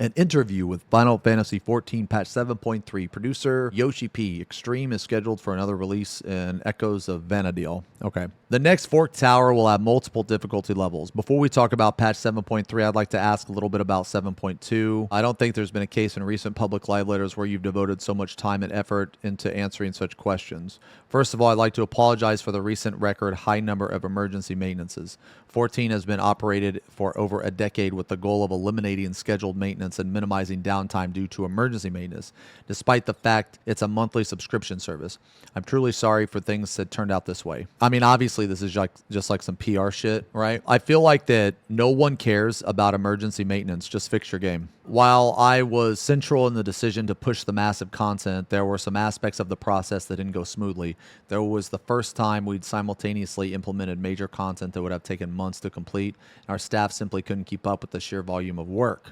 An interview with Final Fantasy XIV Patch 7.3 producer Yoshi-P. Extreme is scheduled for another release in Echoes of Vana'diel. Okay. The next Fork Tower will have multiple difficulty levels. Before we talk about Patch 7.3, I'd like to ask a little bit about 7.2. I don't think there's been a case in recent public live letters where you've devoted so much time and effort into answering such questions. First of all, I'd like to apologize for the recent record high number of emergency maintenances. 14 has been operated for over a decade with the goal of eliminating scheduled maintenance and minimizing downtime due to emergency maintenance, despite the fact it's a monthly subscription service. I'm truly sorry for things that turned out this way. I mean, obviously, this is just like some PR shit, right? I feel like that no one cares about emergency maintenance. Just fix your game. While I was central in the decision to push the massive content, there were some aspects of the process that didn't go smoothly. There was the first time we'd simultaneously implemented major content that would have taken months to complete. Our staff simply couldn't keep up with the sheer volume of work.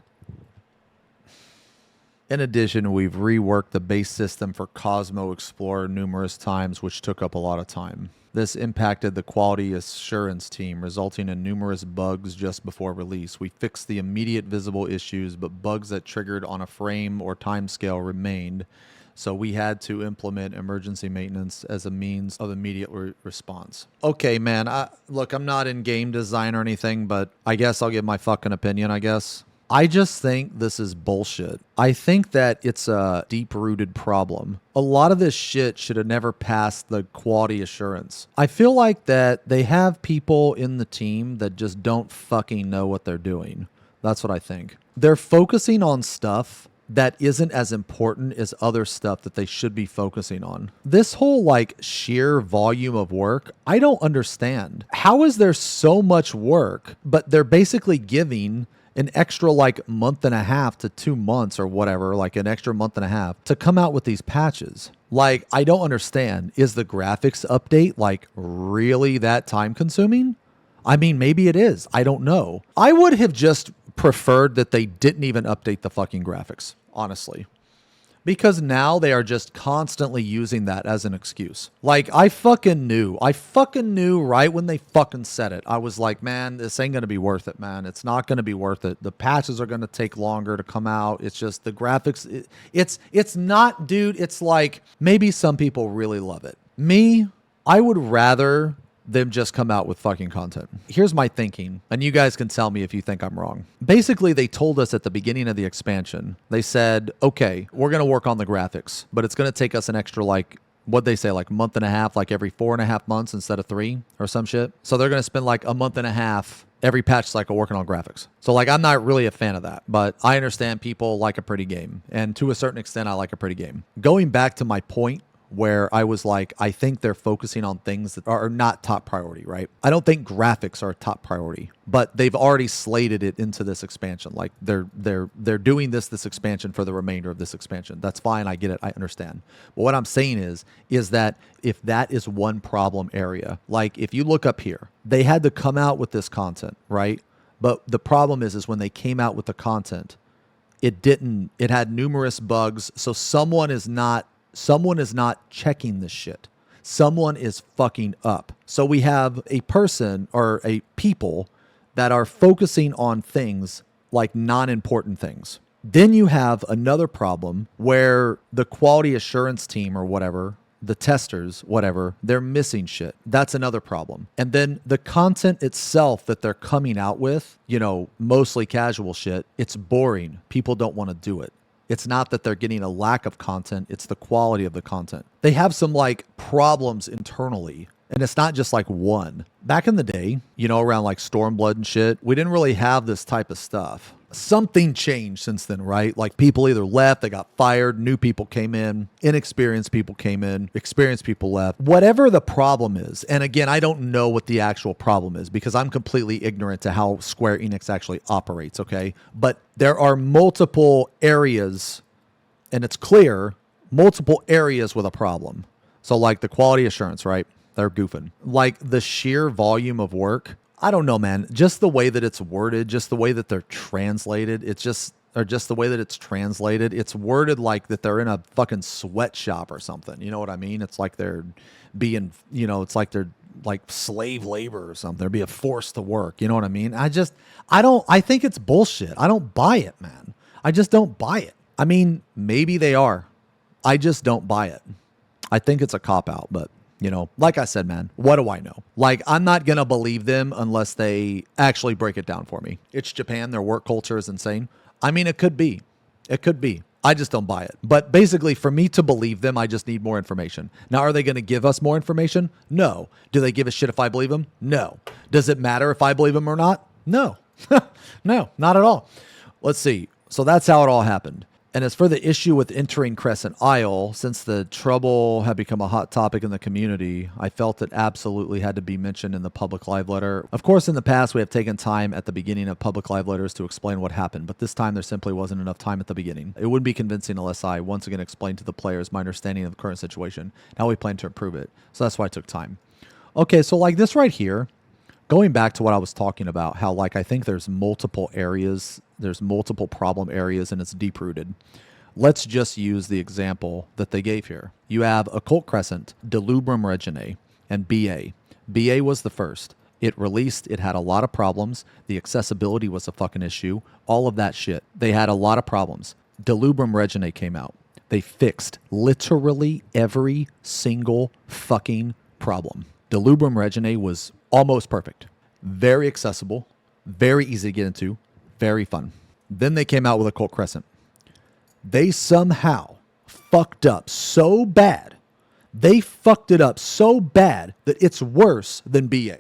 In addition, we've reworked the base system for Cosmo Explorer numerous times, which took up a lot of time. This impacted the quality assurance team, resulting in numerous bugs just before release. We fixed the immediate visible issues, but bugs that triggered on a frame or timescale remained, so we had to implement emergency maintenance as a means of immediate response. Okay, man, look, I'm not in game design or anything, but I guess I'll give my fucking opinion, I guess. I just think this is bullshit. I think that it's a deep-rooted problem. A lot of this shit should have never passed the quality assurance. I feel like that they have people in the team that just don't fucking know what they're doing. That's what I think. They're focusing on stuff that isn't as important as other stuff that they should be focusing on. This whole like sheer volume of work, I don't understand. How is there so much work, but they're basically giving an extra like month and a half to 2 months or whatever, like an extra month and a half to come out with these patches? Like, I don't understand. Is the graphics update like really that time consuming? I mean, maybe it is. I don't know. I would have just preferred that they didn't even update the fucking graphics, honestly. Because now they are just constantly using that as an excuse. Like, I fucking knew right when they fucking said it. I was like, man, this ain't going to be worth it, man. It's not going to be worth it. The patches are going to take longer to come out. It's just the graphics. It's not, dude. It's like, maybe some people really love it. Me, I would rather them just come out with fucking content. Here's my thinking, and you guys can tell me if you think I'm wrong. Basically, they told us at the beginning of the expansion, they said, okay, we're going to work on the graphics, but it's going to take us an extra, like, what'd they say, like month and a half, like every 4.5 months instead of 3 or some shit. So they're going to spend like a month and a half every patch cycle working on graphics. So like, I'm not really a fan of that, but I understand people like a pretty game. And to a certain extent, I like a pretty game. Going back to my point, where I was like, I think they're focusing on things that are not top priority, right? I don't think graphics are a top priority, but they've already slated it into this expansion. Like they're doing this expansion for the remainder of this expansion. That's fine. I get it. I understand. But what I'm saying is that if that is one problem area, like if you look up here, they had to come out with this content, right? But the problem is when they came out with the content, it had numerous bugs. So someone is not checking this shit. Someone is fucking up. So we have a person or a people that are focusing on things like non-important things. Then you have another problem where the quality assurance team or whatever, the testers, whatever, they're missing shit. That's another problem. And then the content itself that they're coming out with, you know, mostly casual shit, it's boring. People don't want to do it. It's not that they're getting a lack of content. It's the quality of the content. They have some like problems internally. And it's not just like one. Back in the day, you know, around like Stormblood and shit, we didn't really have this type of stuff. Something changed since then, right? Like people either left, they got fired, new people came in, inexperienced people came in, experienced people left. Whatever the problem is, and again, I don't know what the actual problem is because I'm completely ignorant to how Square Enix actually operates, okay? But there are multiple areas, and it's clear, multiple areas with a problem. So like the quality assurance, right? They're goofing. Like the sheer volume of work, I don't know, man. Just the way that it's worded, just the way that they're translated, just the way that it's translated, it's worded like that they're in a fucking sweatshop or something. You know what I mean? It's like they're being, you know, it's like they're like slave labor or something. They're being forced to work. You know what I mean? I think it's bullshit. I don't buy it, man. I just don't buy it. I mean, maybe they are. I just don't buy it. I think it's a cop-out, but, you know, like I said, man, what do I know? Like, I'm not going to believe them unless they actually break it down for me. It's Japan. Their work culture is insane. I mean, it could be. It could be. I just don't buy it. But basically, for me to believe them, I just need more information. Now, are they going to give us more information? No. Do they give a shit if I believe them? No. Does it matter if I believe them or not? No. No, not at all. Let's see. So that's how it all happened. And as for the issue with entering Crescent Isle, since the trouble had become a hot topic in the community, I felt it absolutely had to be mentioned in the public live letter. Of course, in the past, we have taken time at the beginning of public live letters to explain what happened, but this time there simply wasn't enough time at the beginning. It wouldn't be convincing unless I once again explained to the players my understanding of the current situation, and how we plan to improve it. So that's why I took time. Okay, so like this right here, going back to what I was talking about, how like I think there's multiple areas, there's multiple problem areas, and it's deep-rooted. Let's just use the example that they gave here. You have Occult Crescent, Delubrum Reginae, and BA. BA was the first. It released, it had a lot of problems. The accessibility was a fucking issue. All of that shit. They had a lot of problems. Delubrum Reginae came out. They fixed literally every single fucking problem. Delubrum Reginae was almost perfect. Very accessible, very easy to get into, very fun. Then they came out with Occult Crescent. They somehow fucked up so bad. They fucked it up so bad that it's worse than BA.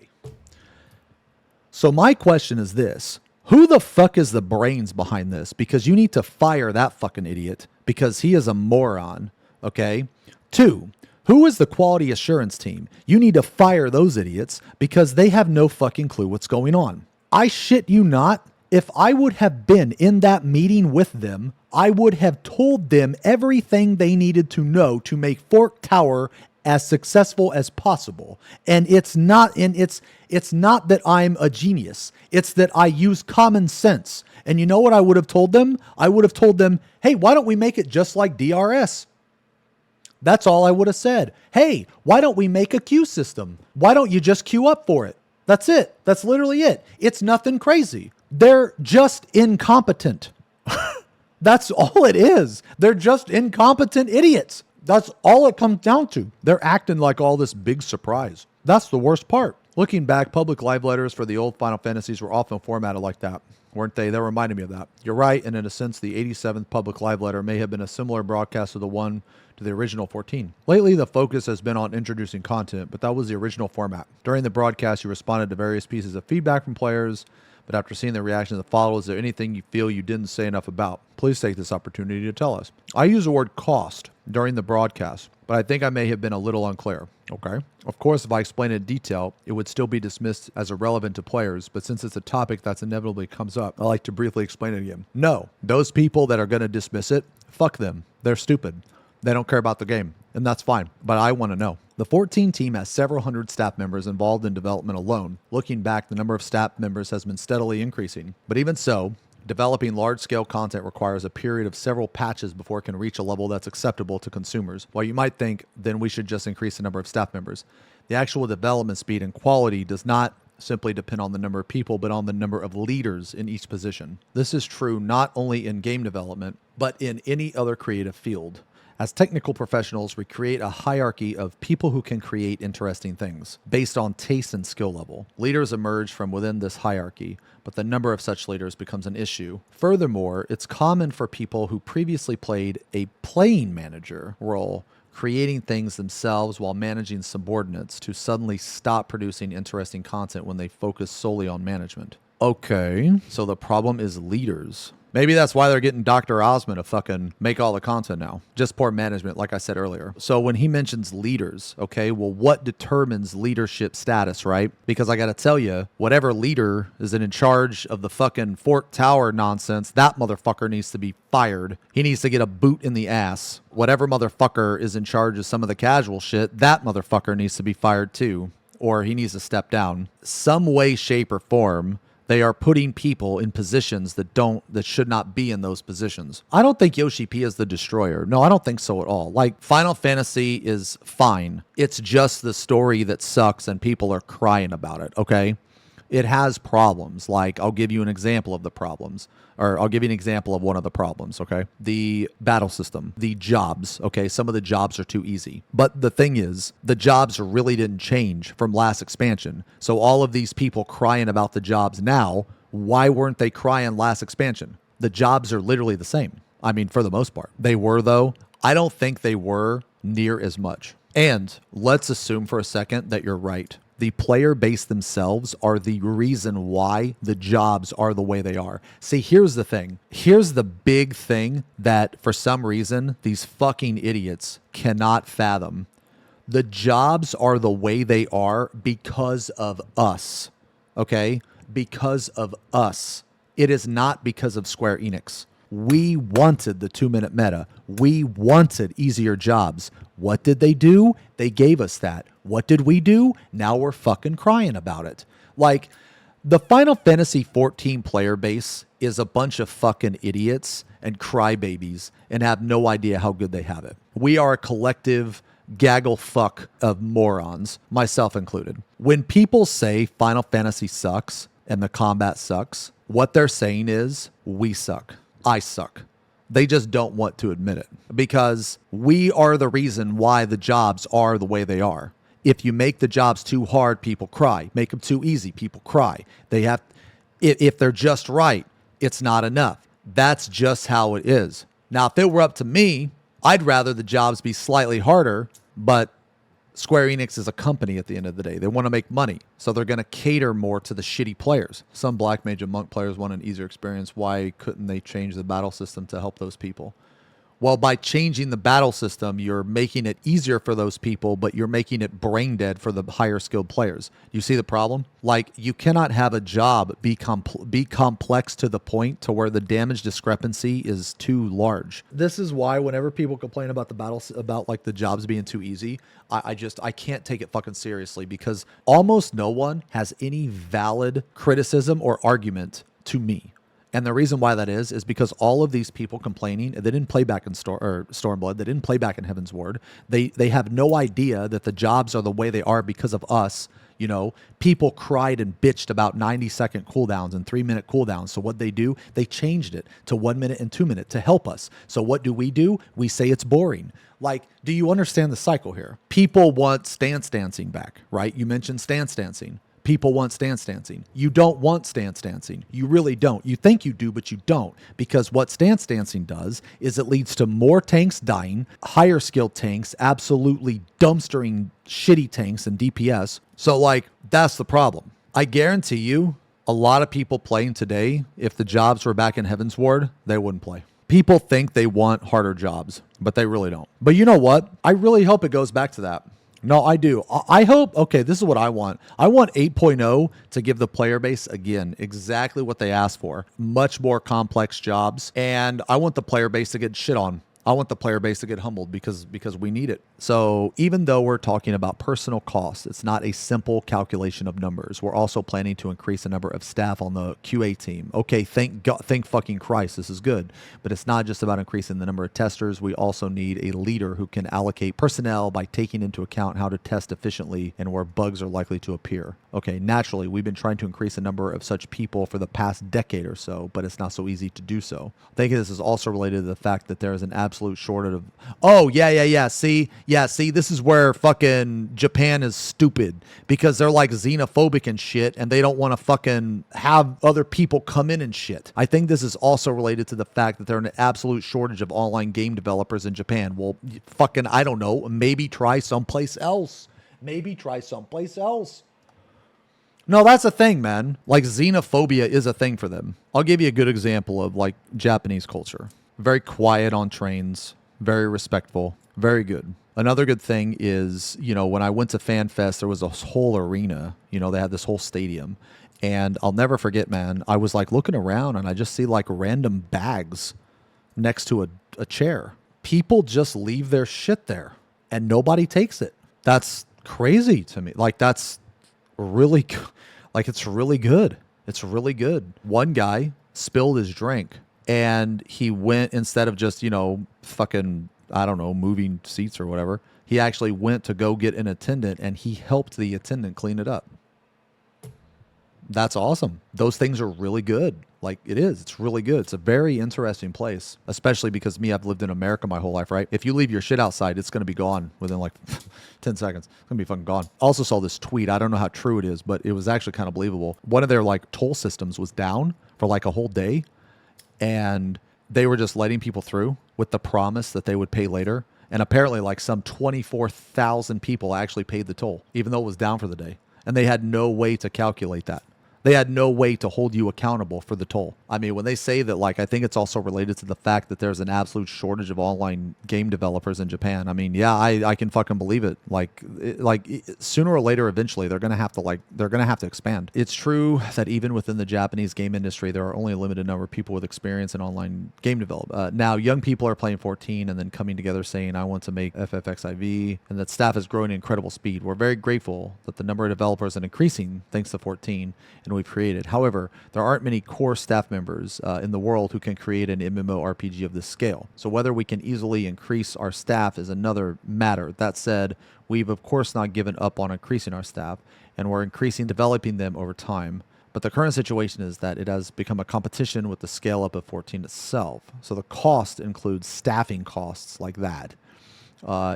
So my question is this. Who the fuck is the brains behind this? Because you need to fire that fucking idiot because he is a moron, okay? 2, who is the quality assurance team? You need to fire those idiots because they have no fucking clue what's going on. I shit you not. If I would have been in that meeting with them, I would have told them everything they needed to know to make Fork Tower as successful as possible. And it's not that I'm a genius. It's that I use common sense. And you know what I would have told them? I would have told them, hey, why don't we make it just like DRS? That's all I would have said. Hey, why don't we make a queue system? Why don't you just queue up for it? That's it. That's literally it. It's nothing crazy. They're just incompetent. That's all it is. They're just incompetent idiots. That's all it comes down to. They're acting like all this big surprise. That's the worst part. Looking back, public live letters for the old Final Fantasies were often formatted like that, weren't they? They reminded me of that. You're right, and in a sense, the 87th public live letter may have been a similar broadcast to the one to the original 14. Lately, the focus has been on introducing content, but that was the original format. During the broadcast, you responded to various pieces of feedback from players, but after seeing the reactions that followed, is there anything you feel you didn't say enough about? Please take this opportunity to tell us. I use the word cost during the broadcast, but I think I may have been a little unclear. Okay. Of course, if I explain it in detail, it would still be dismissed as irrelevant to players, but since it's a topic that's inevitably comes up, I like to briefly explain it again. No, those people that are going to dismiss it, fuck them. They're stupid. They don't care about the game, and that's fine, but I want to know. The 14 team has several hundred staff members involved in development alone. Looking back, the number of staff members has been steadily increasing. But even so, developing large-scale content requires a period of several patches before it can reach a level that's acceptable to consumers. While you might think, then we should just increase the number of staff members. The actual development speed and quality does not simply depend on the number of people, but on the number of leaders in each position. This is true not only in game development, but in any other creative field. As technical professionals, we create a hierarchy of people who can create interesting things based on taste and skill level. Leaders emerge from within this hierarchy, but the number of such leaders becomes an issue. Furthermore, it's common for people who previously played a playing manager role, creating things themselves while managing subordinates, to suddenly stop producing interesting content when they focus solely on management. Okay, so the problem is leaders. Maybe that's why they're getting Dr. Osmond to fucking make all the content now. Just poor management, like I said earlier. So when he mentions leaders, okay, well, what determines leadership status, right? Because I got to tell you, whatever leader is in charge of the fucking Fork Tower nonsense, that motherfucker needs to be fired. He needs to get a boot in the ass. Whatever motherfucker is in charge of some of the casual shit, that motherfucker needs to be fired too. Or he needs to step down. Some way, shape, or form, they are putting people in positions that should not be in those positions. I don't think Yoshi-P is the destroyer. No, I don't think so at all. Like, Final Fantasy is fine. It's just the story that sucks and people are crying about it, okay? It has problems. Like, I'll give you an example of the problems, or I'll give you an example of one of the problems, okay? The battle system, the jobs, okay? Some of the jobs are too easy. But the thing is, the jobs really didn't change from last expansion. So all of these people crying about the jobs now, why weren't they crying last expansion? The jobs are literally the same. I mean, for the most part. They were, though. I don't think they were near as much. And let's assume for a second that you're right. The player base themselves are the reason why the jobs are the way they are. See, here's the thing. Here's the big thing that for some reason these fucking idiots cannot fathom. The jobs are the way they are because of us. Okay? Because of us. It is not because of Square Enix. We wanted the 2-minute meta. We wanted easier jobs. What did they do? They gave us that. What did we do? Now we're fucking crying about it. Like, the Final Fantasy XIV player base is a bunch of fucking idiots and crybabies and have no idea how good they have it. We are a collective gaggle fuck of morons, myself included. When people say Final Fantasy sucks and the combat sucks, what they're saying is, we suck. I suck. They just don't want to admit it because we are the reason why the jobs are the way they are. If you make the jobs too hard, people cry. Make them too easy, people cry. They have, if they're just right, it's not enough. That's just how it is. Now, if it were up to me, I'd rather the jobs be slightly harder, but Square Enix is a company at the end of the day. They want to make money, so they're going to cater more to the shitty players. Some Black Mage and Monk players want an easier experience. Why couldn't they change the battle system to help those people? Well, by changing the battle system, you're making it easier for those people, but you're making it brain dead for the higher skilled players. You see the problem? Like, you cannot have a job be complex to the point to where the damage discrepancy is too large. This is why whenever people complain about the battles, about like the jobs being too easy, I can't take it fucking seriously because almost no one has any valid criticism or argument to me. And the reason why that is because all of these people complaining, they didn't play back in Stormblood, they didn't play back in Heaven's Ward. They have no idea that the jobs are the way they are because of us. You know, people cried and bitched about 90-second cooldowns and 3-minute cooldowns. So what they do, they changed it to 1 minute and 2 minute to help us. So what do? We say it's boring. Like, do you understand the cycle here? People want stance dancing back, right? You mentioned stance dancing. People want stance dancing. You don't want stance dancing. You really don't. You think you do, but you don't. Because what stance dancing does is it leads to more tanks dying, higher skilled tanks, absolutely dumpstering shitty tanks and DPS. So, like, that's the problem. I guarantee you, a lot of people playing today, if the jobs were back in Heaven's Ward, they wouldn't play. People think they want harder jobs, but they really don't. But you know what? I really hope it goes back to that. No, I do. I hope, okay, this is what I want. I want 8.0 to give the player base, again, exactly what they asked for. Much more complex jobs. And I want the player base to get shit on. I want the player base to get humbled because we need it. So even though we're talking about personal costs, it's not a simple calculation of numbers. We're also planning to increase the number of staff on the QA team. Okay, thank God, thank fucking Christ, this is good. But it's not just about increasing the number of testers. We also need a leader who can allocate personnel by taking into account how to test efficiently and where bugs are likely to appear. Okay, naturally, we've been trying to increase the number of such people for the past decade or so, but it's not so easy to do so. I think this is also related to the fact that there is an absolute shortage of... Oh, yeah. See, this is where fucking Japan is stupid because they're like xenophobic and shit and they don't want to fucking have other people come in and shit. I think this is also related to the fact that there's an absolute shortage of online game developers in Japan. Well, fucking, I don't know, maybe try someplace else. No, that's a thing, man. Like, xenophobia is a thing for them. I'll give you a good example of, like, Japanese culture. Very quiet on trains, very respectful, very good. Another good thing is, you know, when I went to FanFest, there was a whole arena. You know, they had this whole stadium. And I'll never forget, man, I was, like, looking around, and I just see, like, random bags next to a chair. People just leave their shit there, and nobody takes it. That's crazy to me. Like, that's... really, like, it's really good. It's really good. One guy spilled his drink and he went, instead of just, you know, fucking, I don't know, moving seats or whatever, he actually went to go get an attendant and he helped the attendant clean it up. That's awesome. Those things are really good. Like it is. It's really good. It's a very interesting place, especially because me, I've lived in America my whole life, right? If you leave your shit outside, it's going to be gone within like 10 seconds. It's going to be fucking gone. Also saw this tweet. I don't know how true it is, but it was actually kind of believable. One of their like toll systems was down for like a whole day, and they were just letting people through with the promise that they would pay later. And apparently like some 24,000 people actually paid the toll, even though it was down for the day. And they had no way to calculate that. They had no way to hold you accountable for the toll. I mean, when they say that, like, I think it's also related to the fact that there's an absolute shortage of online game developers in Japan. I mean, yeah, I can fucking believe it. Like sooner or later, eventually, they're gonna have to expand. It's true that even within the Japanese game industry, there are only a limited number of people with experience in online game development. Now, young people are playing 14 and then coming together saying, I want to make FFXIV, and that staff is growing at incredible speed. We're very grateful that the number of developers is increasing thanks to 14, and we've created. However, there aren't many core staff members in the world who can create an MMORPG of this scale. So whether we can easily increase our staff is another matter. That said, we've of course not given up on increasing our staff, and we're developing them over time. But the current situation is that it has become a competition with the scale up of 14 itself. So the cost includes staffing costs like that.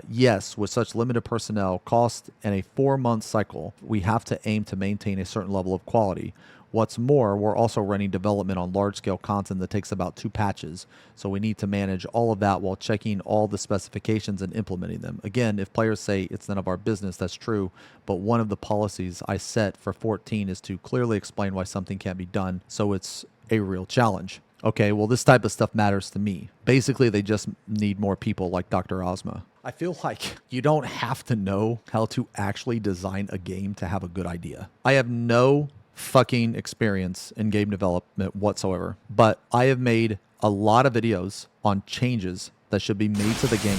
Yes, with such limited personnel, cost, and a 4-month cycle, we have to aim to maintain a certain level of quality. What's more, we're also running development on large-scale content that takes about 2 patches, so we need to manage all of that while checking all the specifications and implementing them. Again, if players say it's none of our business, that's true, but one of the policies I set for 14 is to clearly explain why something can't be done, so it's a real challenge. Okay, well, this type of stuff matters to me. Basically, they just need more people like Dr. Ozma. I feel like you don't have to know how to actually design a game to have a good idea. I have no fucking experience in game development whatsoever, but I have made a lot of videos on changes that should be made to the game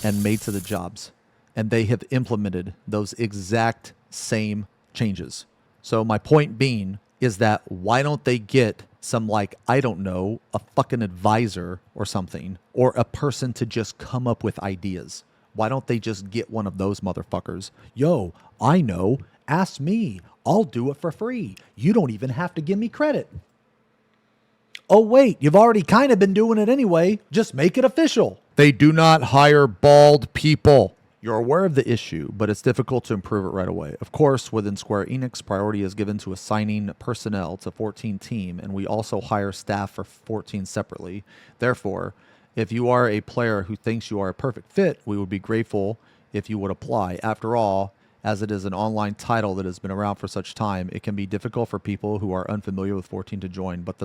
and made to the jobs. And they have implemented those exact same changes. So my point being is that why don't they get some, like, I don't know, a fucking advisor or something, or a person to just come up with ideas? Why don't they just get one of those motherfuckers? Yo, I know, ask me. I'll do it for free. You don't even have to give me credit. Oh, wait, you've already kind of been doing it anyway. Just make it official. They do not hire bald people. You're aware of the issue, but it's difficult to improve it right away. Of course, within Square Enix, priority is given to assigning personnel to 14 team, and we also hire staff for 14 separately. Therefore, if you are a player who thinks you are a perfect fit, we would be grateful if you would apply. After all, as it is an online title that has been around for such time, it can be difficult for people who are unfamiliar with 14 to join, but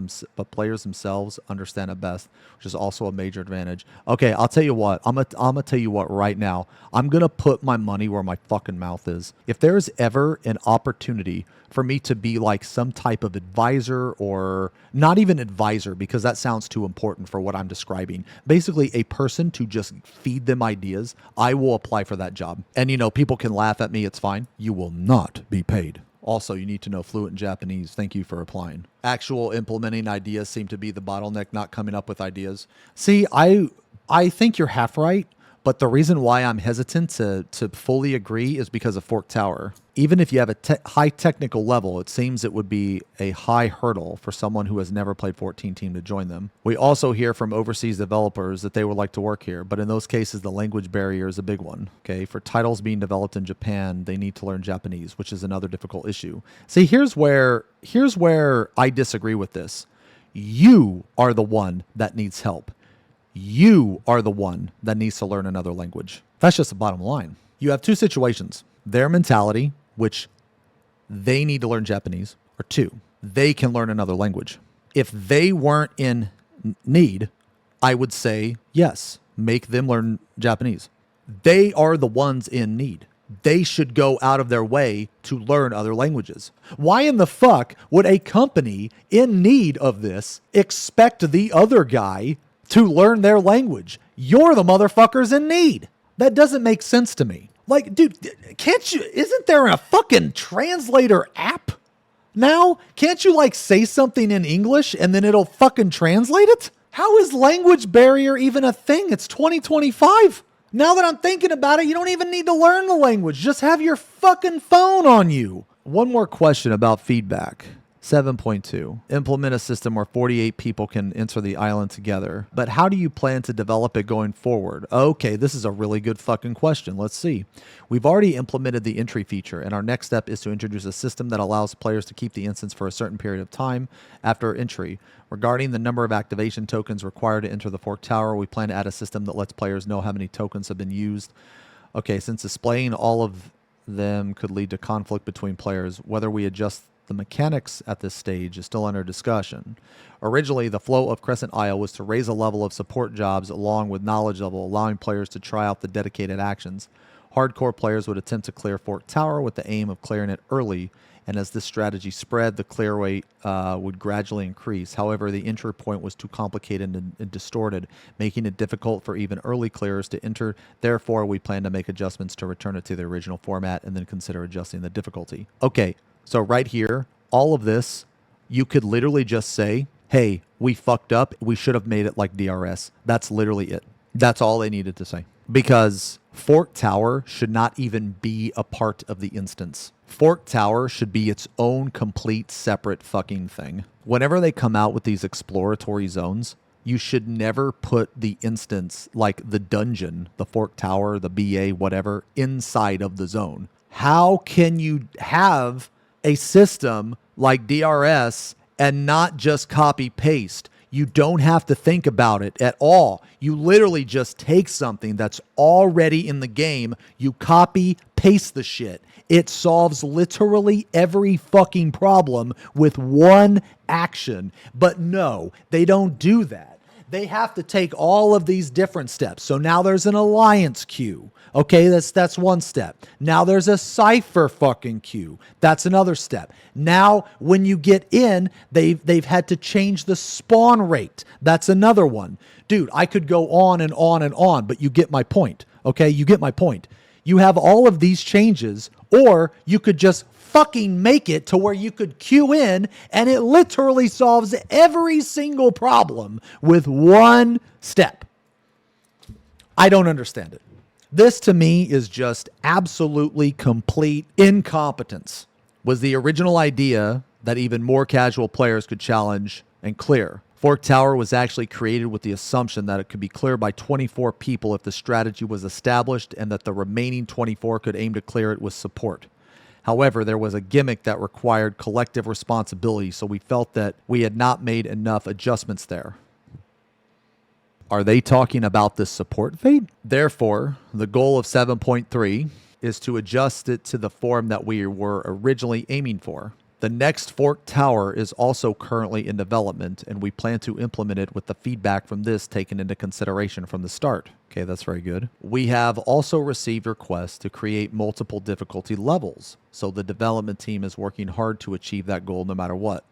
players themselves understand it best, which is also a major advantage. Okay, I'll tell you what. I'm gonna tell you what right now. I'm going to put my money where my fucking mouth is. If there's ever an opportunity for me to be like some type of advisor, or not even advisor because that sounds too important for what I'm describing, basically a person to just feed them ideas, I will apply for that job. And you know, people can laugh at me, it's fine. You will not be paid. Also, you need to know fluent in Japanese. Thank you for applying. Actual implementing ideas seem to be the bottleneck, not coming up with ideas. See, I think you're half right. But the reason why I'm hesitant to fully agree is because of Fork Tower. Even if you have a high technical level, it seems it would be a high hurdle for someone who has never played 14 team to join them. We also hear from overseas developers that they would like to work here, but in those cases, the language barrier is a big one. Okay, for titles being developed in Japan, they need to learn Japanese, which is another difficult issue. See, here's where I disagree with this. You are the one that needs help. You are the one that needs to learn another language. That's just the bottom line. You have 2 situations. Their mentality, which they need to learn Japanese, or 2, they can learn another language. If they weren't in need, I would say, yes, make them learn Japanese. They are the ones in need. They should go out of their way to learn other languages. Why in the fuck would a company in need of this expect the other guy to learn their language? You're the motherfuckers in need. That doesn't make sense to me. Like, dude, isn't there a fucking translator app now? Can't you like say something in English and then it'll fucking translate it? How is language barrier even a thing? It's 2025. Now that I'm thinking about it, you don't even need to learn the language. Just have your fucking phone on you. One more question about feedback. 7.2. Implement a system where 48 people can enter the island together. But how do you plan to develop it going forward? Okay, this is a really good fucking question. Let's see. We've already implemented the entry feature, and our next step is to introduce a system that allows players to keep the instance for a certain period of time after entry. Regarding the number of activation tokens required to enter the Fork Tower, we plan to add a system that lets players know how many tokens have been used. Okay, since displaying all of them could lead to conflict between players, whether we adjust the mechanics at this stage is still under discussion. Originally, the flow of Crescent Isle was to raise a level of support jobs along with knowledge level, allowing players to try out the dedicated actions. Hardcore players would attempt to clear Fork Tower with the aim of clearing it early, and as this strategy spread, the clear rate would gradually increase. However, the entry point was too complicated and distorted, making it difficult for even early clearers to enter. Therefore, we plan to make adjustments to return it to the original format and then consider adjusting the difficulty. Okay, so right here, all of this, you could literally just say, hey, we fucked up. We should have made it like DRS. That's literally it. That's all they needed to say. Because Fork Tower should not even be a part of the instance. Fork Tower should be its own complete separate fucking thing. Whenever they come out with these exploratory zones, you should never put the instance, like the dungeon, the Fork Tower, the BA, whatever, inside of the zone. How can you have a system like DRS and not just copy paste? You don't have to think about it at all. You literally just take something that's already in the game, you copy paste the shit. It solves literally every fucking problem with one action. But no, they don't do that. They have to take all of these different steps. So now there's an alliance queue. Okay, that's one step. Now there's a cipher fucking queue. That's another step. Now when you get in, they've had to change the spawn rate. That's another one. Dude, I could go on and on and on, but you get my point. Okay, you get my point. You have all of these changes, or you could just fucking make it to where you could queue in and it literally solves every single problem with one step. I don't understand it. This to me is just absolutely complete incompetence. Was the original idea that even more casual players could challenge and clear. Fork Tower was actually created with the assumption that it could be cleared by 24 people if the strategy was established and that the remaining 24 could aim to clear it with support. However, there was a gimmick that required collective responsibility, so we felt that we had not made enough adjustments there. Are they talking about the support fade? Therefore, the goal of 7.3 is to adjust it to the form that we were originally aiming for. The next Fork Tower is also currently in development, and we plan to implement it with the feedback from this taken into consideration from the start. Okay, that's very good. We have also received requests to create multiple difficulty levels, so the development team is working hard to achieve that goal no matter what.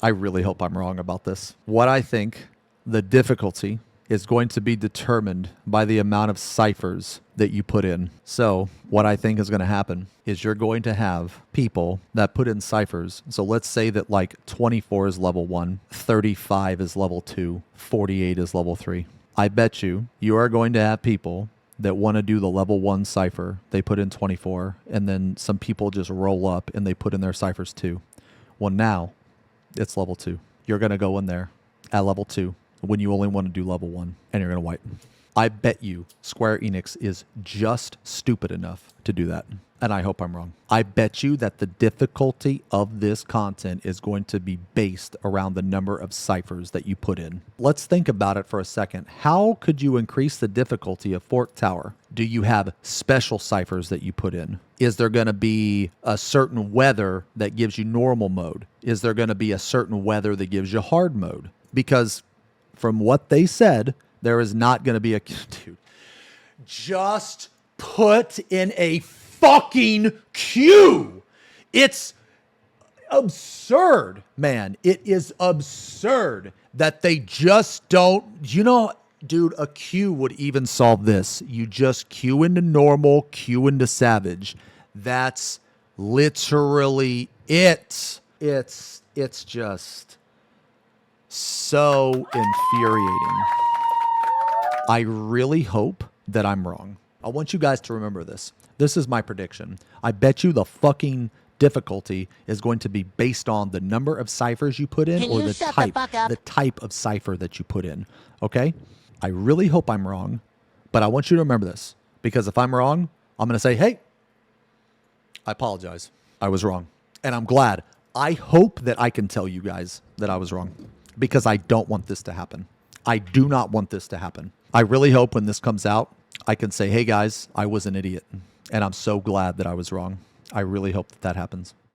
I really hope I'm wrong about this. What I think the difficulty is going to be determined by the amount of ciphers that you put in. So what I think is going to happen is you're going to have people that put in ciphers. So let's say that like 24 is level 1, 35 is level 2, 48 is level 3. I bet you are going to have people that want to do the level 1 cipher. They put in 24, and then some people just roll up and they put in their ciphers too. Well, now it's level 2. You're going to go in there at level 2 when you only want to do level 1, and you're going to wipe. I bet you Square Enix is just stupid enough to do that. And I hope I'm wrong. I bet you that the difficulty of this content is going to be based around the number of ciphers that you put in. Let's think about it for a second. How could you increase the difficulty of Fork Tower? Do you have special ciphers that you put in? Is there going to be a certain weather that gives you normal mode? Is there going to be a certain weather that gives you hard mode? Because from what they said, there is not going to be a... Dude, just put in a fucking queue. It's absurd, man. It is absurd that they just don't... You know, dude, a queue would even solve this. You just queue into normal, queue into savage. That's literally it. It's just so infuriating. I really hope that I'm wrong. I want you guys to remember this. This is my prediction. I bet you the fucking difficulty is going to be based on the number of ciphers you put in or the type of cipher that you put in. Okay? I really hope I'm wrong, but I want you to remember this, because if I'm wrong, I'm going to say, hey, I apologize. I was wrong. And I'm glad. I hope that I can tell you guys that I was wrong, because I don't want this to happen. I do not want this to happen. I really hope when this comes out, I can say, hey guys, I was an idiot. And I'm so glad that I was wrong. I really hope that that happens.